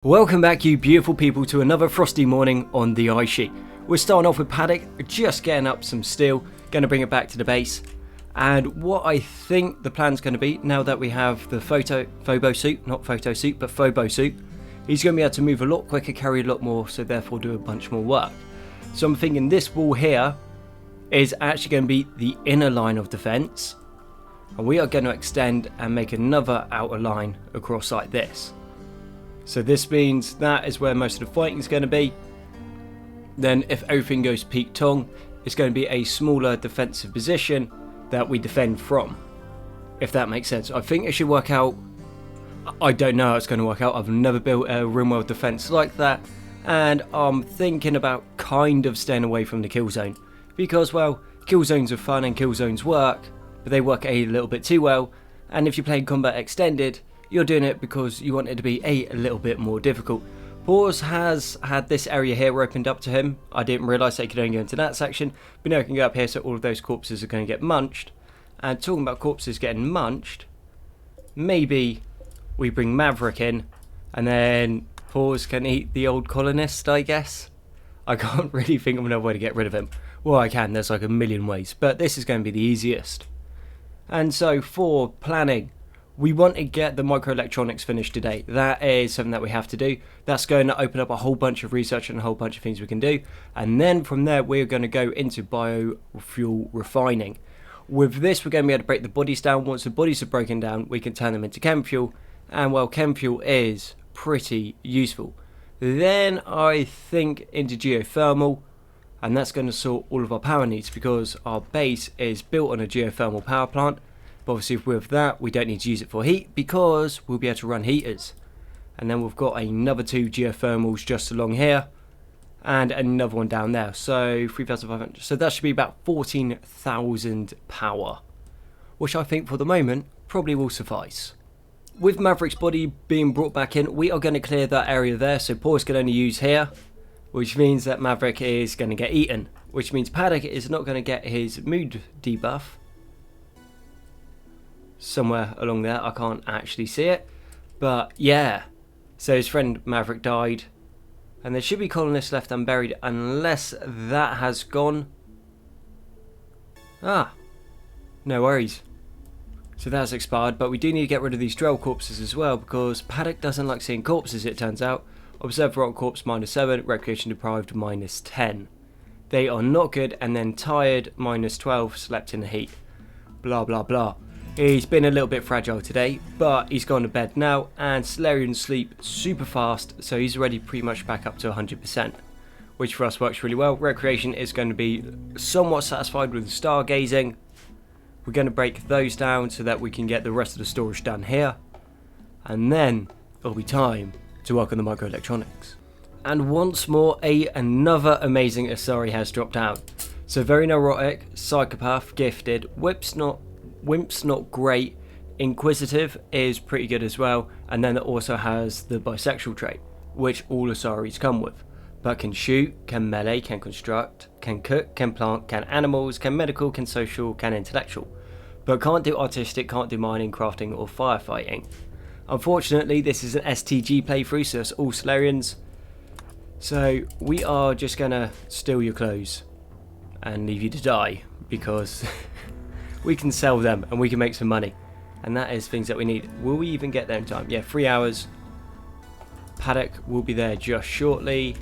Welcome back, you beautiful people, to another frosty morning on the ice sheet. We're starting off with Paddock, just getting up some steel, going to bring it back to the base. And what I think the plan's going to be, now that we have the phobo suit, not photo suit, but phobo suit, he's going to be able to move a lot quicker, carry a lot more, so therefore do a bunch more work. So I'm thinking this wall here is actually going to be the inner line of defense. And we are going to extend and make another outer line across like this. So this means that is where most of the fighting is going to be. Then if everything goes peak tong, it's going to be a smaller defensive position that we defend from. If that makes sense. I think it should work out. I don't know how it's going to work out. I've never built a Rimworld defense like that. And I'm thinking about kind of staying away from the kill zone. Because, well, kill zones are fun and kill zones work. But they work a little bit too well. And if you're playing combat extended, you're doing it because you want it to be a little bit more difficult. Paws has had this area here opened up to him. I didn't realise they could only go into that section, but now I can go up here, so all of those corpses are going to get munched. And talking about corpses getting munched, maybe we bring Maverick in, and then Paws can eat the old colonist, I guess. I can't really think of another way to get rid of him. Well, I can, there's like a million ways, but this is going to be the easiest. And so for planning, we want to get the microelectronics finished today. That is something that we have to do. That's going to open up a whole bunch of research and a whole bunch of things we can do. And then from there, we're going to go into biofuel refining. With this, we're going to be able to break the bodies down. Once the bodies are broken down, we can turn them into chem fuel. And well, chem fuel is pretty useful. Then I think into geothermal. And that's going to sort all of our power needs because our base is built on a geothermal power plant. But obviously with that, we don't need to use it for heat because we'll be able to run heaters. And then we've got another 2 geothermals just along here. And another one down there. So 3,500. So that should be about 14,000 power. Which I think for the moment probably will suffice. With Maverick's body being brought back in, we are going to clear that area there. So Paws can only use here. Which means that Maverick is going to get eaten. Which means Paddock is not going to get his mood debuff. Somewhere along there, I can't actually see it, but yeah, so his friend Maverick died, and there should be colonists left unburied unless that has gone. No worries, so that's expired, but we do need to get rid of these Drell corpses as well because Paddock doesn't like seeing corpses, it turns out. Observed rotten corpse -7, recreation deprived -10. They are not good, and then tired -12, slept in the heat, blah blah blah. He's been a little bit fragile today, but he's gone to bed now, and Solarians sleep super fast, so he's already pretty much back up to 100%, which for us works really well. Recreation is going to be somewhat satisfied with stargazing. We're going to break those down so that we can get the rest of the storage done here, and then it'll be time to work on the microelectronics. And once more, another amazing Asari has dropped out. So very neurotic, psychopath, gifted, Wimp's not great, Inquisitive is pretty good as well, and then it also has the bisexual trait, which all Asaris come with, but can shoot, can melee, can construct, can cook, can plant, can animals, can medical, can social, can intellectual, but can't do artistic, can't do mining, crafting or firefighting. Unfortunately, this is an STG playthrough, so it's all Solarians, so we are just gonna steal your clothes and leave you to die, because we can sell them and we can make some money. And that is things that we need. Will we even get there in time? Yeah, 3 hours. Paddock will be there just shortly.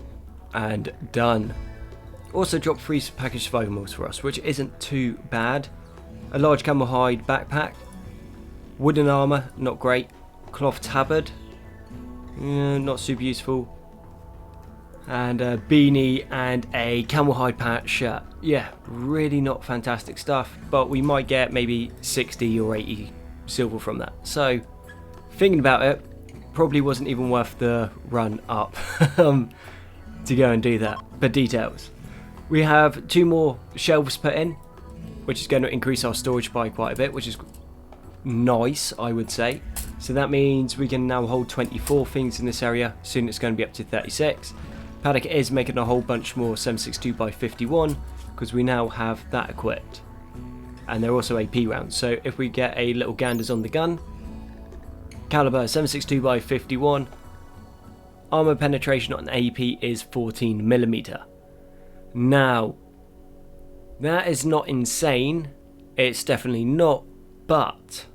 And done. Also dropped 3 package survival mods for us, which isn't too bad. A large camel hide backpack. Wooden armour, not great. Cloth tabard. Not super useful. And a beanie and a camel hide pant shirt. Yeah, really not fantastic stuff, but we might get maybe 60 or 80 silver from that. So, thinking about it, probably wasn't even worth the run up to go and do that. But details. We have 2 more shelves put in, which is going to increase our storage by quite a bit, which is nice, I would say. So that means we can now hold 24 things in this area. Soon it's going to be up to 36. Paddock is making a whole bunch more 7.62x51 because we now have that equipped. And they're also AP rounds, so if we get a little ganders on the gun, caliber 7.62x51, armor penetration on AP is 14mm. Now, that is not insane. It's definitely not, but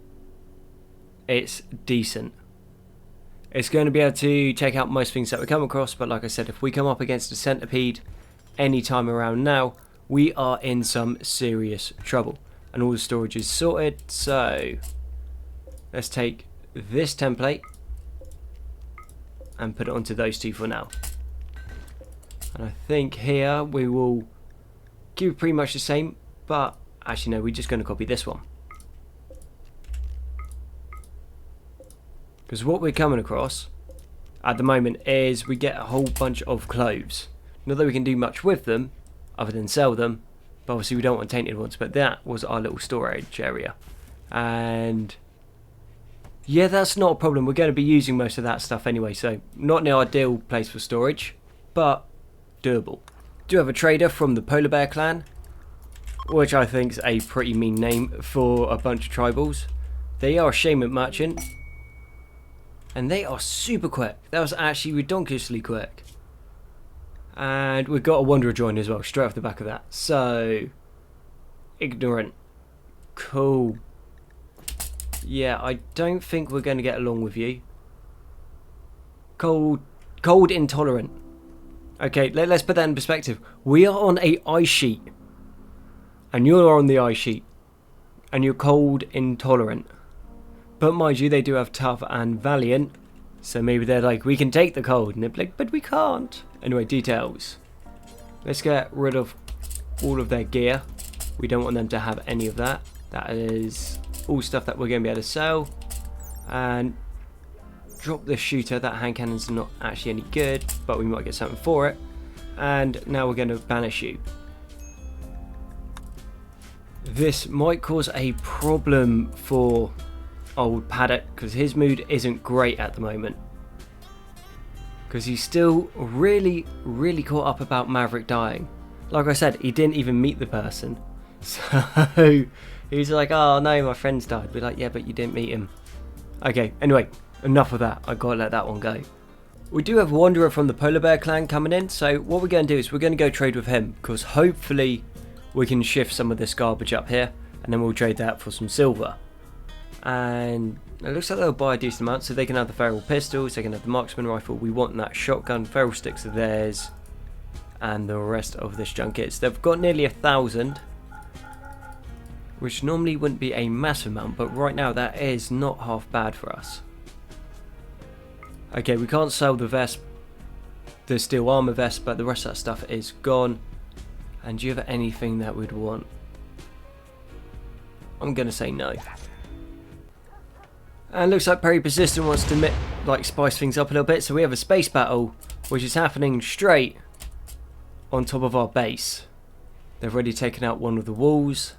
it's decent. It's going to be able to take out most things that we come across, but like I said, if we come up against a centipede any time around now, we are in some serious trouble. And all the storage is sorted, so let's take this template and put it onto those two for now. And I think here we will keep it pretty much the same, but actually no, we're just going to copy this one. Because what we're coming across at the moment is we get a whole bunch of cloves. Not that we can do much with them other than sell them, but obviously we don't want tainted ones, but that was our little storage area. And yeah, that's not a problem. We're going to be using most of that stuff anyway, so not an ideal place for storage, but doable. Do have a trader from the Polar Bear clan, which I think is a pretty mean name for a bunch of tribals. They are a shaman merchant, and they are super quick. That was actually ridiculously quick. And we've got a wanderer join as well, straight off the back of that. So, ignorant. Cool. Yeah, I don't think we're going to get along with you. Cold intolerant. Okay, let's put that in perspective. We are on a ice sheet. And you're on the ice sheet. And you're cold intolerant. But mind you, they do have tough and valiant. So maybe they're like, we can take the cold. And they're like, but we can't. Anyway, details. Let's get rid of all of their gear. We don't want them to have any of that. That is all stuff that we're going to be able to sell. And drop the shooter. That hand cannon's not actually any good, but we might get something for it. And now we're going to banish you. This might cause a problem for old Paddock, because his mood isn't great at the moment. Because he's still really caught up about Maverick dying. Like I said, he didn't even meet the person. So he's like, oh no, my friend's died. We're like, yeah, but you didn't meet him. Okay, anyway, enough of that. I gotta let that one go. We do have Wanderer from the Polar Bear clan coming in. So what we're going to do is we're going to go trade with him, because hopefully we can shift some of this garbage up here, and then we'll trade that for some silver. And it looks like they'll buy a decent amount, so they can have the feral pistols, they can have the marksman rifle. We want that shotgun, feral sticks are theirs, and the rest of this junk is. They've got nearly 1,000, which normally wouldn't be a massive amount, but right now that is not half bad for us. Okay, we can't sell the vest, the steel armor vest, but the rest of that stuff is gone. And do you have anything that we'd want? I'm gonna say no. And looks like Perry Persistent wants to spice things up a little bit, so we have a space battle which is happening straight on top of our base. They've already taken out one of the walls.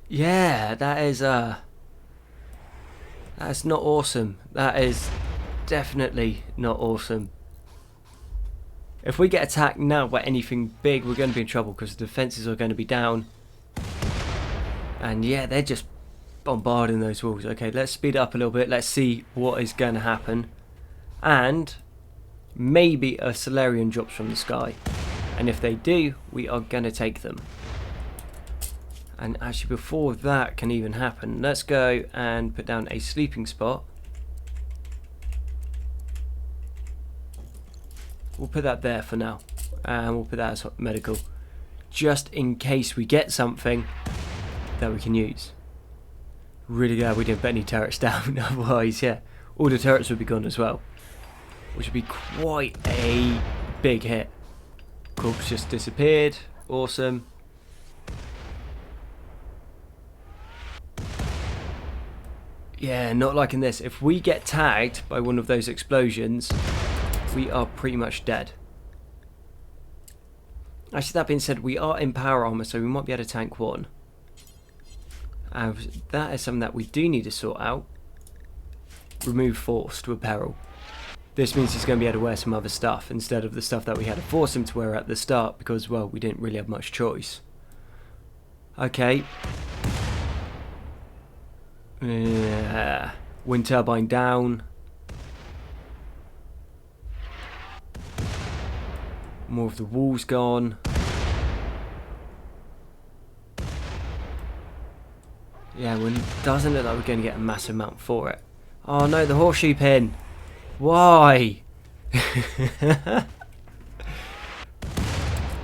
Yeah, that's not awesome. That is definitely not awesome. If we get attacked now by anything big, we're going to be in trouble, because the defences are going to be down. And yeah, they're just bombarding those walls. Okay, let's speed it up a little bit. Let's see what is going to happen. And maybe a Solarian drops from the sky. And if they do, we are going to take them. And actually, before that can even happen, let's go and put down a sleeping spot. We'll put that there for now. And we'll put that as medical. Just in case we get something that we can use. Really glad we didn't put any turrets down, otherwise, yeah, all the turrets would be gone as well, which would be quite a big hit. Corpse just disappeared. Awesome. Yeah, not liking this. If we get tagged by one of those explosions, we are pretty much dead. Actually, that being said, we are in power armor, so we might be able to tank one. And that is something that we do need to sort out. Remove force to apparel. This means he's going to be able to wear some other stuff instead of the stuff that we had to force him to wear at the start, because, well, we didn't really have much choice. Okay. Yeah. Wind turbine down. More of the walls gone. Yeah, doesn't look like we're going to get a massive amount for it. Oh no, the horseshoe pin. Why?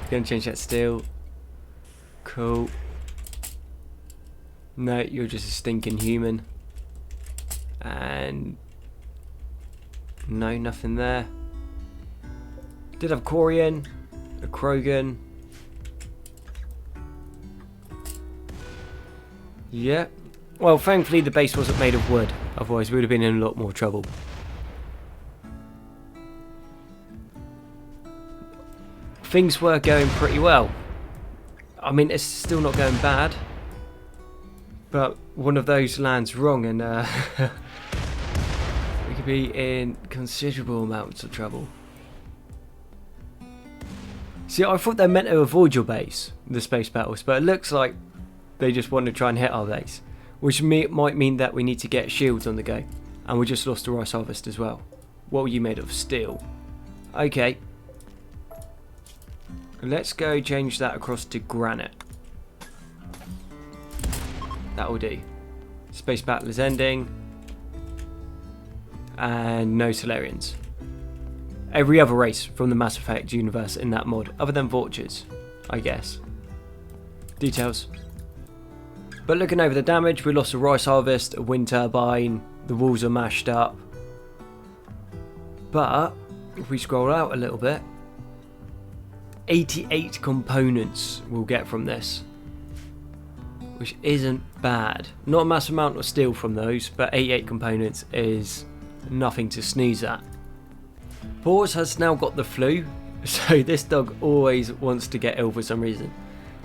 Going to change that steel. Cool. No, you're just a stinking human. And no, nothing there. Did have a Corian, a Krogan. Yeah. Well, thankfully the base wasn't made of wood. Otherwise we would have been in a lot more trouble. Things were going pretty well. I mean, it's still not going bad. But one of those lands wrong and we could be in considerable amounts of trouble. See, I thought they meant to avoid your base, the space battles, but it looks like they just want to try and hit our base. Which might mean that we need to get shields on the go. And we just lost a rice harvest as well. What were you made of? Steel. Okay. Let's go change that across to granite. That will do. Space battle is ending. And no Solarians. Every other race from the Mass Effect universe in that mod, other than Vultures, I guess. Details. But looking over the damage, we lost a rice harvest, a wind turbine, the walls are mashed up. But, if we scroll out a little bit, 88 components we'll get from this. Which isn't bad. Not a massive amount of steel from those, but 88 components is nothing to sneeze at. Paws has now got the flu, so this dog always wants to get ill for some reason.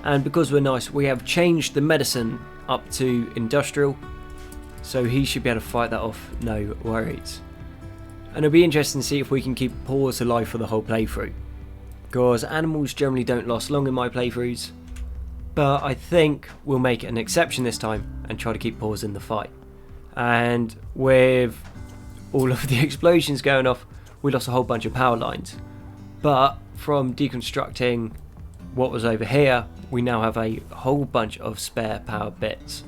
And because we're nice, we have changed the medicine up to industrial, so he should be able to fight that off, no worries. And it'll be interesting to see if we can keep Paws alive for the whole playthrough, because animals generally don't last long in my playthroughs, but I think we'll make an exception this time and try to keep Paws in the fight. And with all of the explosions going off, we lost a whole bunch of power lines, but from deconstructing what was over here, we now have a whole bunch of spare power bits.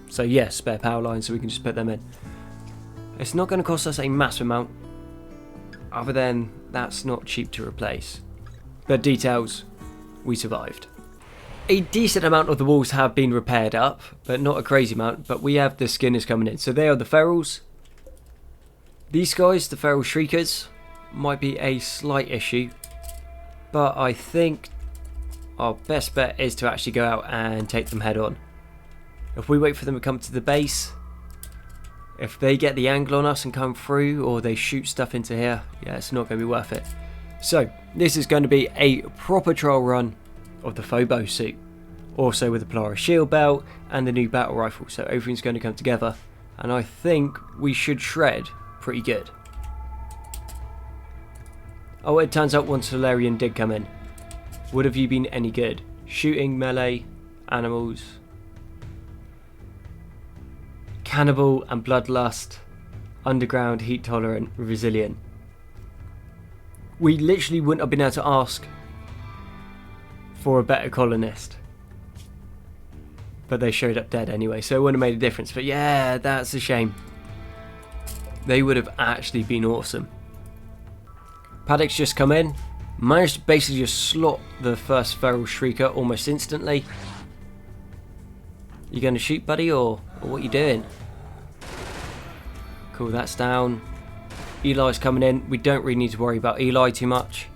So yes, spare power lines, so we can just put them in. It's not going to cost us a massive amount, other than that's not cheap to replace. But details, we survived. A decent amount of the walls have been repaired up, but not a crazy amount, but we have the skinners coming in. So they are the ferals. These guys, the feral shriekers, might be a slight issue, but I think our best bet is to actually go out and take them head on. If we wait for them to come to the base, if they get the angle on us and come through, or they shoot stuff into here, yeah, it's not going to be worth it. So this is going to be a proper trial run of the Phobo suit, also with the Polaris shield belt and the new battle rifle, so everything's going to come together, and I think we should shred pretty good. Oh, it turns out one Solarian did come in. Would have you been any good? Shooting, melee, animals, cannibal and bloodlust, underground, heat tolerant, resilient. We literally wouldn't have been able to ask for a better colonist, but they showed up dead anyway, so it wouldn't have made a difference. But yeah, that's a shame. They would have actually been awesome. Paddock's just come in, managed to basically just slot the first feral shrieker almost instantly. You going to shoot, buddy, or what you doing? Cool, that's down. Eli's coming in. We don't really need to worry about Eli too much.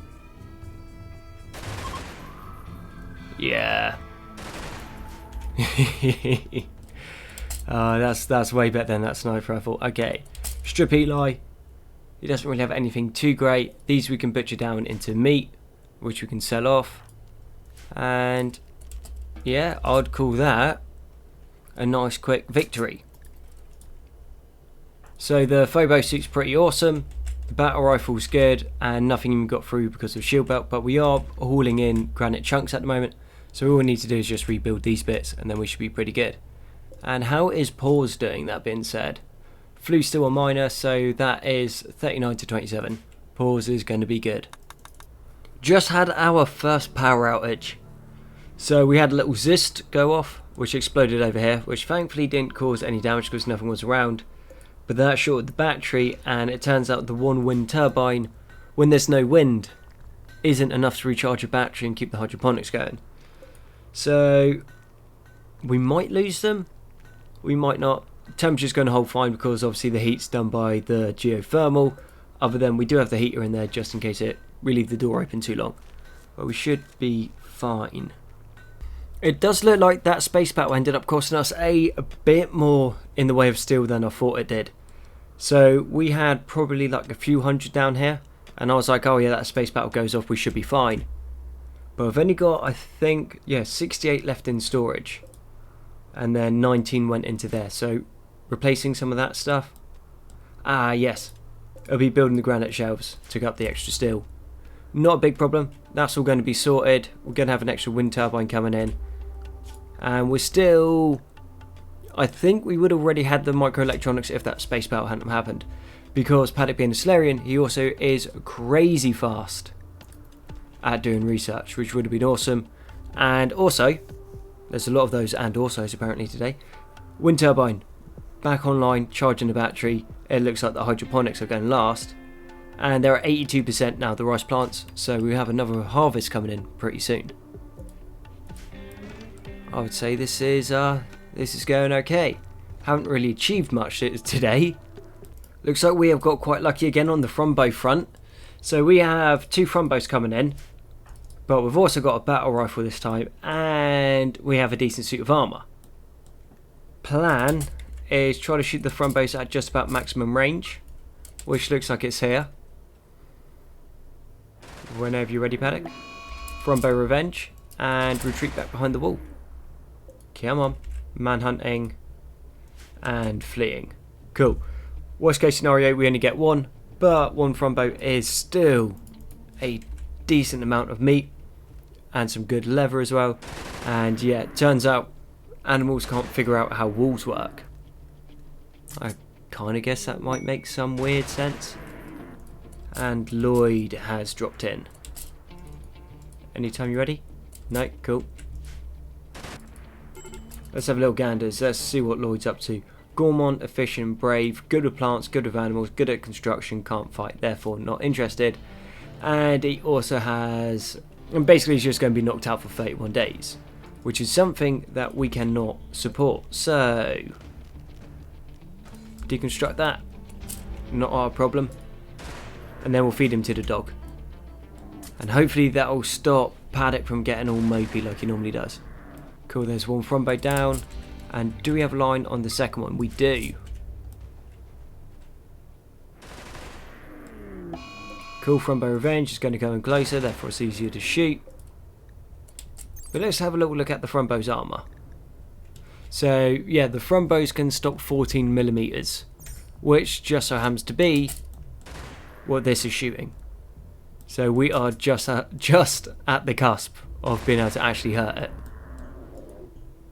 Yeah. That's way better than that sniper rifle. Okay, strip Eli. He doesn't really have anything too great. These we can butcher down into meat, which we can sell off. And yeah, I'd call that a nice quick victory. So the Phobo suit's pretty awesome. The battle rifle's good, and nothing even got through because of shield belt, but we are hauling in granite chunks at the moment. So all we need to do is just rebuild these bits, and then we should be pretty good. And how is Paws doing, that being said? Flu still a minor, so that is 39 to 27. Pause is going to be good. Just had our first power outage. So we had a little Zist go off, which exploded over here, which thankfully didn't cause any damage because nothing was around. But that shorted the battery, and it turns out the one wind turbine, when there's no wind, isn't enough to recharge a battery and keep the hydroponics going. So we might lose them, we might not. Temperature's going to hold fine because obviously the heat's done by the geothermal. Other than we do have the heater in there just in case we leave the door open too long. But we should be fine. It does look like that space battle ended up costing us a bit more in the way of steel than I thought it did. So we had probably like a few hundred down here, and I was like, oh yeah, that space battle goes off, we should be fine. But I've only got, I think, yeah, 68 left in storage, and then 19 went into there. So replacing some of that stuff. Ah yes, I'll be building the granite shelves, took up the extra steel. Not a big problem, that's all going to be sorted. We're going to have an extra wind turbine coming in, and we're still, I think we would have already had the microelectronics if that space battle hadn't happened, because Paddock being a Solarian, he also is crazy fast at doing research, which would have been awesome. And also, there's a lot of those and alsos apparently today. Wind turbine back online, charging the battery. It looks like the hydroponics are going to last, and they're at 82% now, the rice plants, so we have another harvest coming in pretty soon. I would say this is going okay. Haven't really achieved much today. Looks like we have got quite lucky again on the frombo front. So we have 2 frombos coming in, but we've also got a battle rifle this time, and we have a decent suit of armour. Plan is try to shoot the frombos at just about maximum range, which looks like it's here. Whenever you're ready, Paddock. Frombo revenge, and retreat back behind the wall. Come on. Manhunting and fleeing. Cool. Worst case scenario, we only get 1, but 1 frombo is still a decent amount of meat and some good leather as well. And yeah, it turns out animals can't figure out how walls work. I kind of guess that might make some weird sense. And Lloyd has dropped in. Anytime you're ready? No, cool. Let's have a little ganders. Let's see what Lloyd's up to. Gourmand, efficient, brave, good with plants, good with animals, good at construction, can't fight, therefore not interested. And he also has, and basically he's just going to be knocked out for 31 days, which is something that we cannot support. So deconstruct that, not our problem, and then we'll feed him to the dog, and hopefully that will stop Paddock from getting all mopey like he normally does. Cool, there's 1 frombo down. And do we have a line on the second one? We do. Cool, frombo revenge is going to go in closer, therefore it's easier to shoot. But let's have a little look at the frombo's armour. So yeah, the frombos can stop 14mm, which just so happens to be what this is shooting. So we are just at the cusp of being able to actually hurt it.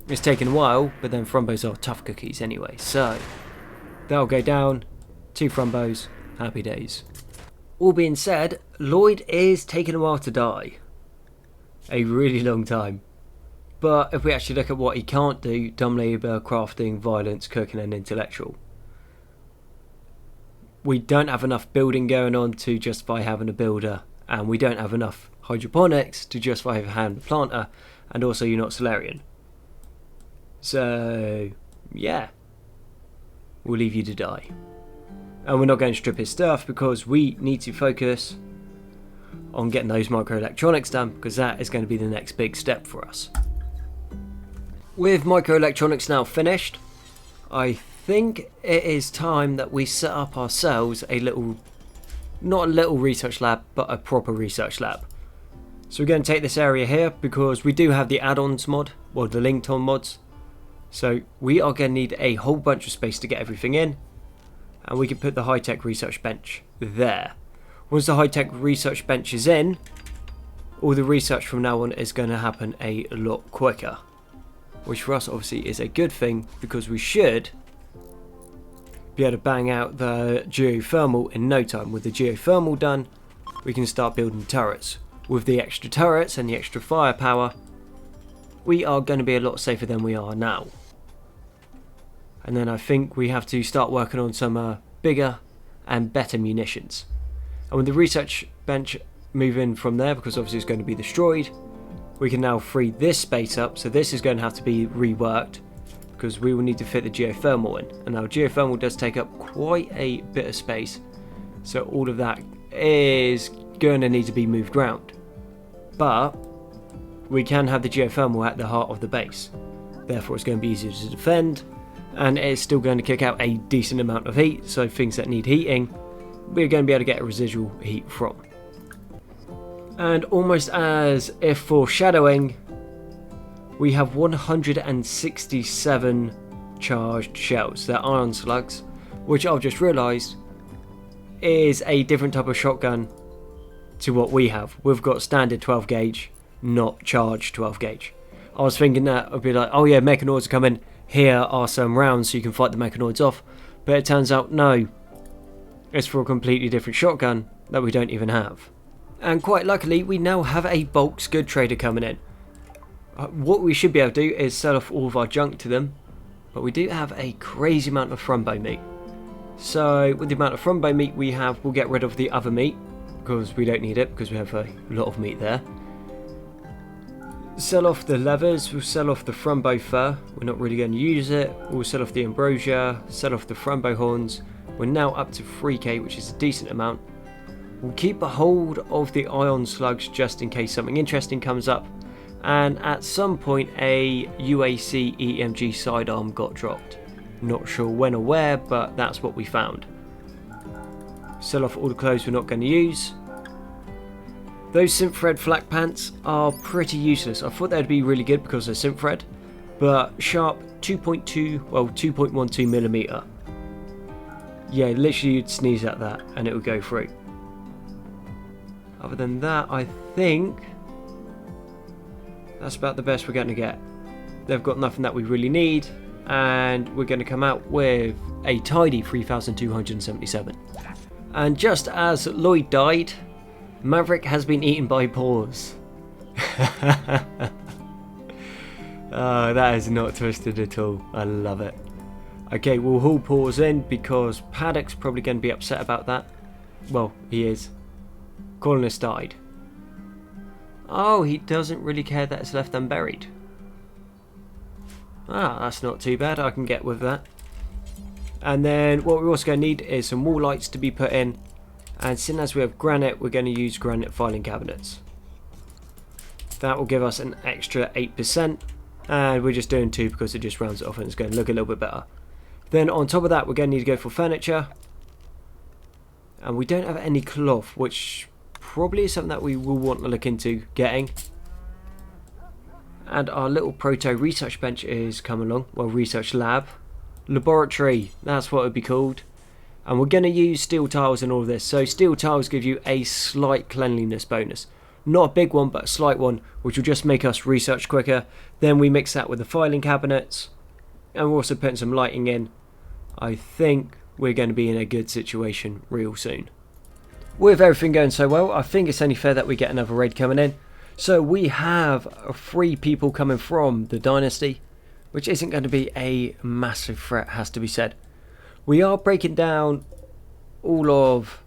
It's taken a while, but then frombos are tough cookies anyway, so that'll go down. 2 frombos, happy days. All being said, Lloyd is taking a while to die. A really long time. But if we actually look at what he can't do, dumb labour, crafting, violence, cooking and intellectual. We don't have enough building going on to justify having a builder, and we don't have enough hydroponics to justify having a planter, and also you're not Solarian. So, yeah, we'll leave you to die. And we're not going to strip his stuff because we need to focus on getting those microelectronics done, because that is going to be the next big step for us. With microelectronics now finished, I think it is time that we set up ourselves a little, not a little research lab, but a proper research lab. So we're going to take this area here because we do have the add-ons mod, or the linked on mods. So we are going to need a whole bunch of space to get everything in, and we can put the high-tech research bench there. Once the high-tech research bench is in, all the research from now on is going to happen a lot quicker, which for us obviously is a good thing because we should be able to bang out the geothermal in no time. With the geothermal done, we can start building turrets. With the extra turrets and the extra firepower, we are going to be a lot safer than we are now. And then I think we have to start working on some bigger and better munitions. And with the research bench moving from there, because obviously it's going to be destroyed, we can now free this space up. So this is going to have to be reworked, because we will need to fit the geothermal in. And now geothermal does take up quite a bit of space, so all of that is going to need to be moved around. But we can have the geothermal at the heart of the base, therefore it's going to be easier to defend, and it's still going to kick out a decent amount of heat, so things that need heating we're going to be able to get a residual heat from. And almost as if foreshadowing, we have 167 charged shells. They're ion slugs, which I've just realised is a different type of shotgun to what we have. We've got standard 12 gauge, not charged 12 gauge. I was thinking that would be like, oh yeah, mechanoids are coming, here are some rounds so you can fight the mechanoids off. But it turns out, no, it's for a completely different shotgun that we don't even have. And quite luckily, we now have a bulk scud trader coming in. What we should be able to do is sell off all of our junk to them, but we do have a crazy amount of frumbo meat. So with the amount of frumbo meat we have, we'll get rid of the other meat, because we don't need it, because we have a lot of meat there. Sell off the leathers, we'll sell off the frumbo fur, we're not really going to use it. We'll sell off the ambrosia, sell off the frumbo horns. We're now up to 3k, which is a decent amount. We'll keep a hold of the ion slugs just in case something interesting comes up. And at some point a UAC EMG sidearm got dropped. Not sure when or where, but that's what we found. Sell off all the clothes we're not going to use. Those synth thread flak pants are pretty useless. I thought they'd be really good because they're synth thread, but sharp 2.12 millimeter. Yeah, literally you'd sneeze at that and it would go through. Other than that, I think that's about the best we're going to get. They've got nothing that we really need, and we're going to come out with a tidy 3,277. And just as Lloyd died, Maverick has been eaten by paws. Oh, that is not twisted at all. I love it. Okay, we'll haul paws in because Paddock's probably going to be upset about that. Well, he is. Colonist died. Oh, he doesn't really care that it's left unburied. Ah, that's not too bad. I can get with that. And then what we're also going to need is some wall lights to be put in. And seeing as we have granite, we're going to use granite filing cabinets. That will give us an extra 8%. And we're just doing 2 because it just rounds it off and it's going to look a little bit better. Then on top of that, we're going to need to go for furniture. And we don't have any cloth, which probably is something that we will want to look into getting. And our little proto research bench is coming along. Well, research lab. Laboratory, that's what it would be called. And we're going to use steel tiles in all of this. So steel tiles give you a slight cleanliness bonus. Not a big one, but a slight one, which will just make us research quicker. Then we mix that with the filing cabinets. And we're also putting some lighting in. I think we're going to be in a good situation real soon. With everything going so well, I think it's only fair that we get another raid coming in. So we have 3 people coming from the Dynasty, which isn't going to be a massive threat, has to be said. We are breaking down all of,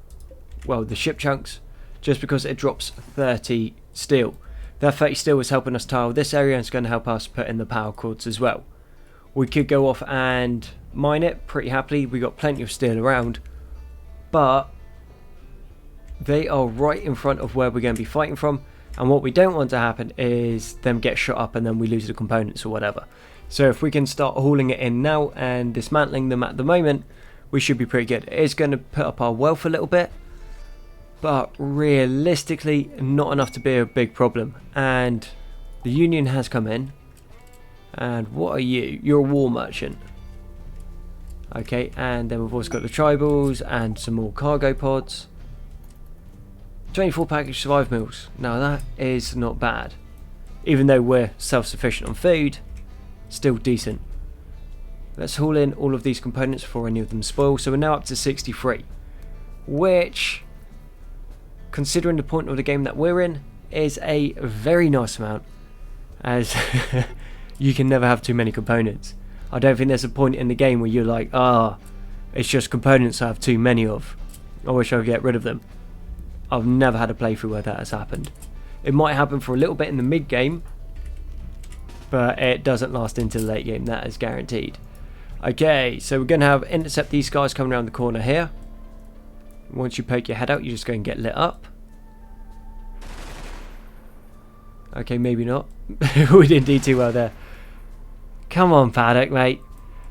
well, the ship chunks, just because it drops 30 steel. That 30 steel is helping us tile this area and it's going to help us put in the power cords as well. We could go off and mine it pretty happily. We got plenty of steel around, but they are right in front of where we're going to be fighting from. And what we don't want to happen is them get shot up and then we lose the components or whatever. So if we can start hauling it in now and dismantling them at the moment, we should be pretty good. It is going to put up our wealth a little bit, but realistically not enough to be a big problem. And the Union has come in. And what are you? You're a war merchant. Okay, and then we've also got the tribals and some more cargo pods. 24 package survive meals. Now that is not bad. Even though we're self-sufficient on food, still decent. Let's haul in all of these components before any of them spoil. So we're now up to 63, which, considering the point of the game that we're in, is a very nice amount, as you can never have too many components. I don't think there's a point in the game where you're like, it's just components I have too many of. I wish I could get rid of them. I've never had a playthrough where that has happened. It might happen for a little bit in the mid game, but it doesn't last into the late game, that is guaranteed. Okay, so we're going to have intercept these guys coming around the corner here. Once you poke your head out, you just go and get lit up. Okay, maybe not. We didn't do too well there. Come on, Paddock, mate.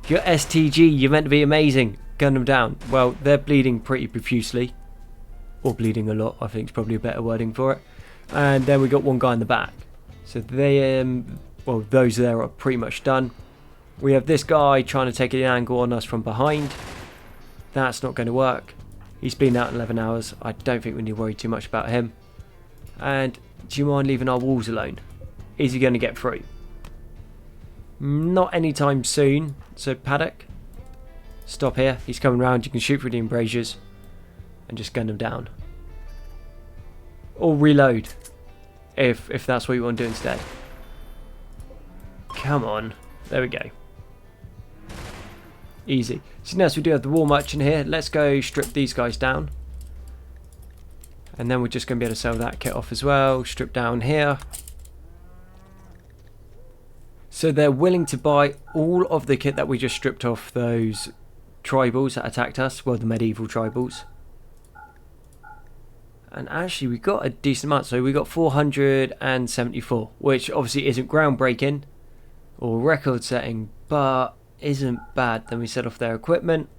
You're STG, you're meant to be amazing. Gun them down. Well, they're bleeding pretty profusely. Or bleeding a lot, I think is probably a better wording for it. And then we got one guy in the back. So they, well, those there are pretty much done. We have this guy trying to take an angle on us from behind. That's not going to work. He's been out in 11 hours. I don't think we need to worry too much about him. And do you mind leaving our walls alone? Is he going to get through? Not anytime soon. So Paddock, stop here. He's coming round. You can shoot through the embrasures and just gun him down. Or reload, if that's what you want to do instead. Come on. There we go. Easy. So next we do have the war merchant here. Let's go strip these guys down. And then we're just going to be able to sell that kit off as well. Strip down here. So they're willing to buy all of the kit that we just stripped off those tribals that attacked us. Well, the medieval tribals. And actually we got a decent amount. So we got 474. Which obviously isn't groundbreaking or record setting, but isn't bad. Then we set off their equipment.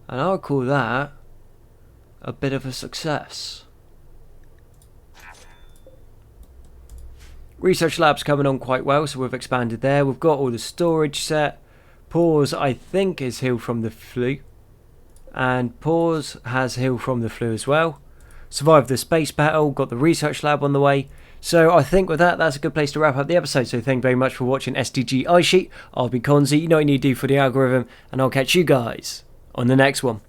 And I would call that a bit of a success. Research lab's coming on quite well, so we've expanded there. We've got all the storage set. Pause, I think, is healed from the flu. And Pause has healed from the flu as well. Survived the space battle, got the research lab on the way. So I think with that, that's a good place to wrap up the episode. So thank you very much for watching STG Ice Sheet. I'll be Konzi, you know what you need to do for the algorithm, and I'll catch you guys on the next one.